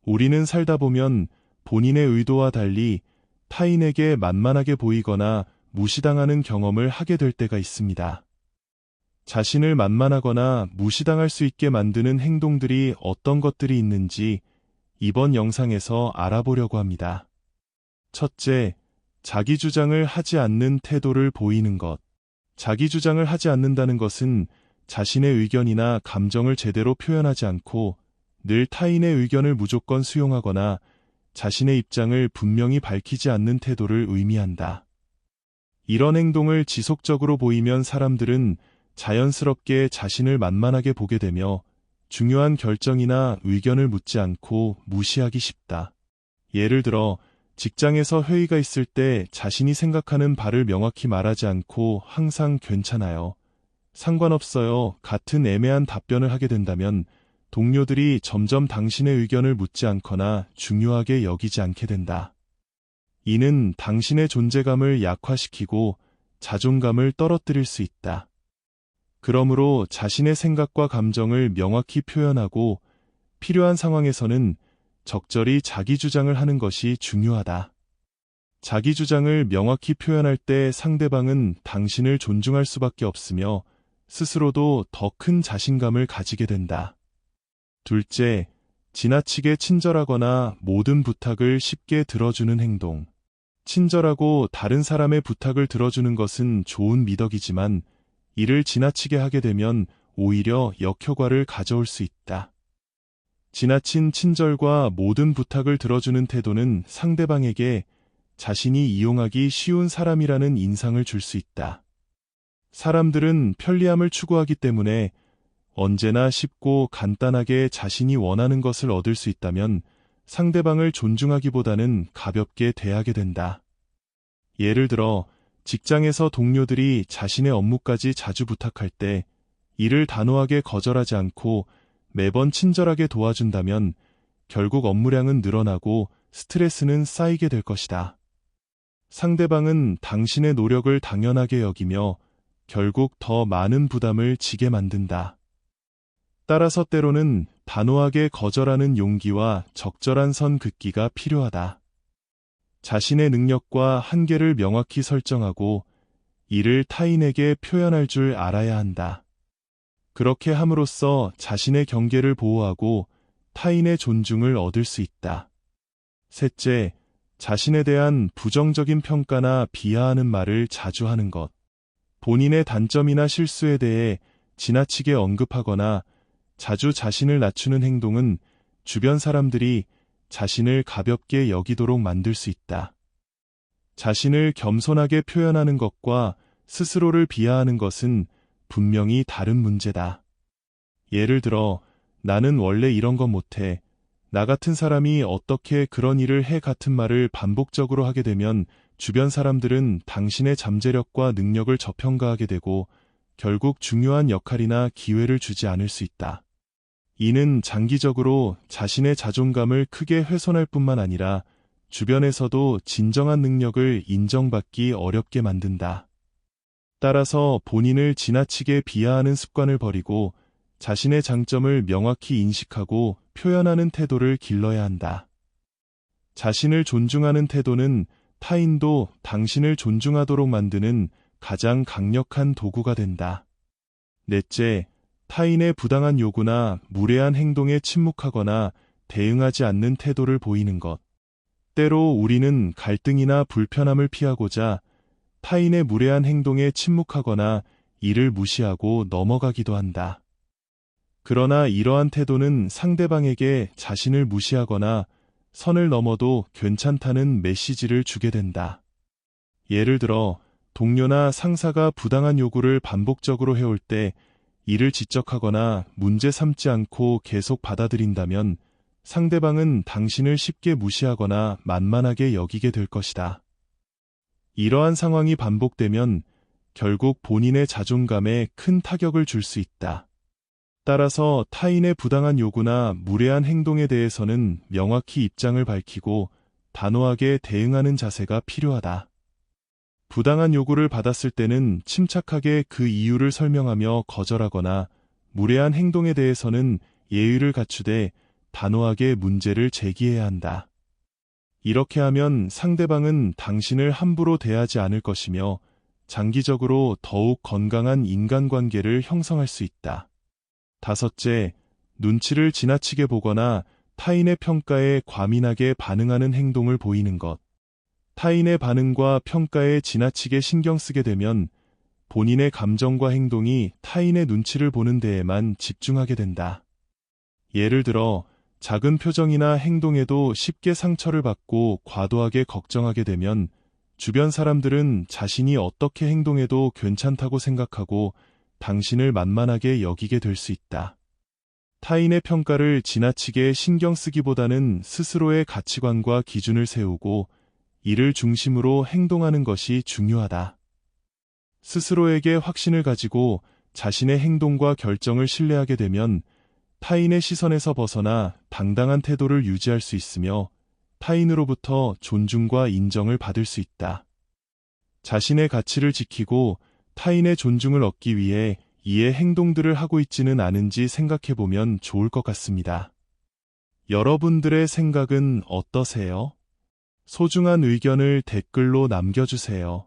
우리는 살다 보면 본인의 의도와 달리 타인에게 만만하게 보이거나 무시당하는 경험을 하게 될 때가 있습니다. 자신을 만만하거나 무시당할 수 있게 만드는 행동들이 어떤 것들이 있는지 이번 영상에서 알아보려고 합니다. 첫째, 자기 주장을 하지 않는 태도를 보이는 것. 자기 주장을 하지 않는다는 것은 자신의 의견이나 감정을 제대로 표현하지 않고 늘 타인의 의견을 무조건 수용하거나 자신의 입장을 분명히 밝히지 않는 태도를 의미한다. 이런 행동을 지속적으로 보이면 사람들은 자연스럽게 자신을 만만하게 보게 되며 중요한 결정이나 의견을 묻지 않고 무시하기 쉽다. 예를 들어 직장에서 회의가 있을 때 자신이 생각하는 바를 명확히 말하지 않고 항상 괜찮아요, 상관없어요 같은 애매한 답변을 하게 된다면 동료들이 점점 당신의 의견을 묻지 않거나 중요하게 여기지 않게 된다. 이는 당신의 존재감을 약화시키고 자존감을 떨어뜨릴 수 있다. 그러므로 자신의 생각과 감정을 명확히 표현하고 필요한 상황에서는 적절히 자기 주장을 하는 것이 중요하다. 자기 주장을 명확히 표현할 때 상대방은 당신을 존중할 수밖에 없으며 스스로도 더 큰 자신감을 가지게 된다. 둘째, 지나치게 친절하거나 모든 부탁을 쉽게 들어주는 행동. 친절하고 다른 사람의 부탁을 들어주는 것은 좋은 미덕이지만 이를 지나치게 하게 되면 오히려 역효과를 가져올 수 있다. 지나친 친절과 모든 부탁을 들어주는 태도는 상대방에게 자신이 이용하기 쉬운 사람이라는 인상을 줄 수 있다. 사람들은 편리함을 추구하기 때문에 언제나 쉽고 간단하게 자신이 원하는 것을 얻을 수 있다면 상대방을 존중하기보다는 가볍게 대하게 된다. 예를 들어 직장에서 동료들이 자신의 업무까지 자주 부탁할 때 이를 단호하게 거절하지 않고 매번 친절하게 도와준다면 결국 업무량은 늘어나고 스트레스는 쌓이게 될 것이다. 상대방은 당신의 노력을 당연하게 여기며 결국 더 많은 부담을 지게 만든다. 따라서 때로는 단호하게 거절하는 용기와 적절한 선 긋기가 필요하다. 자신의 능력과 한계를 명확히 설정하고 이를 타인에게 표현할 줄 알아야 한다. 그렇게 함으로써 자신의 경계를 보호하고 타인의 존중을 얻을 수 있다. 셋째, 자신에 대한 부정적인 평가나 비하하는 말을 자주 하는 것. 본인의 단점이나 실수에 대해 지나치게 언급하거나 자주 자신을 낮추는 행동은 주변 사람들이 자신을 가볍게 여기도록 만들 수 있다. 자신을 겸손하게 표현하는 것과 스스로를 비하하는 것은 분명히 다른 문제다. 예를 들어, 나는 원래 이런 건 못해, 나 같은 사람이 어떻게 그런 일을 해 같은 말을 반복적으로 하게 되면 주변 사람들은 당신의 잠재력과 능력을 저평가하게 되고 결국 중요한 역할이나 기회를 주지 않을 수 있다. 이는 장기적으로 자신의 자존감을 크게 훼손할 뿐만 아니라 주변에서도 진정한 능력을 인정받기 어렵게 만든다. 따라서 본인을 지나치게 비하하는 습관을 버리고 자신의 장점을 명확히 인식하고 표현하는 태도를 길러야 한다. 자신을 존중하는 태도는 타인도 당신을 존중하도록 만드는 가장 강력한 도구가 된다. 넷째, 타인의 부당한 요구나 무례한 행동에 침묵하거나 대응하지 않는 태도를 보이는 것. 때로 우리는 갈등이나 불편함을 피하고자 타인의 무례한 행동에 침묵하거나 이를 무시하고 넘어가기도 한다. 그러나 이러한 태도는 상대방에게 자신을 무시하거나 선을 넘어도 괜찮다는 메시지를 주게 된다. 예를 들어 동료나 상사가 부당한 요구를 반복적으로 해올 때 이를 지적하거나 문제 삼지 않고 계속 받아들인다면 상대방은 당신을 쉽게 무시하거나 만만하게 여기게 될 것이다. 이러한 상황이 반복되면 결국 본인의 자존감에 큰 타격을 줄 수 있다. 따라서 타인의 부당한 요구나 무례한 행동에 대해서는 명확히 입장을 밝히고 단호하게 대응하는 자세가 필요하다. 부당한 요구를 받았을 때는 침착하게 그 이유를 설명하며 거절하거나 무례한 행동에 대해서는 예의를 갖추되 단호하게 문제를 제기해야 한다. 이렇게 하면 상대방은 당신을 함부로 대하지 않을 것이며 장기적으로 더욱 건강한 인간관계를 형성할 수 있다. 다섯째, 눈치를 지나치게 보거나 타인의 평가에 과민하게 반응하는 행동을 보이는 것. 타인의 반응과 평가에 지나치게 신경 쓰게 되면 본인의 감정과 행동이 타인의 눈치를 보는 데에만 집중하게 된다. 예를 들어, 작은 표정이나 행동에도 쉽게 상처를 받고 과도하게 걱정하게 되면 주변 사람들은 자신이 어떻게 행동해도 괜찮다고 생각하고 당신을 만만하게 여기게 될 수 있다. 타인의 평가를 지나치게 신경 쓰기보다는 스스로의 가치관과 기준을 세우고 이를 중심으로 행동하는 것이 중요하다. 스스로에게 확신을 가지고 자신의 행동과 결정을 신뢰하게 되면 타인의 시선에서 벗어나 당당한 태도를 유지할 수 있으며 타인으로부터 존중과 인정을 받을 수 있다. 자신의 가치를 지키고 타인의 존중을 얻기 위해 이의 행동들을 하고 있지는 않은지 생각해보면 좋을 것 같습니다. 여러분들의 생각은 어떠세요? 소중한 의견을 댓글로 남겨주세요.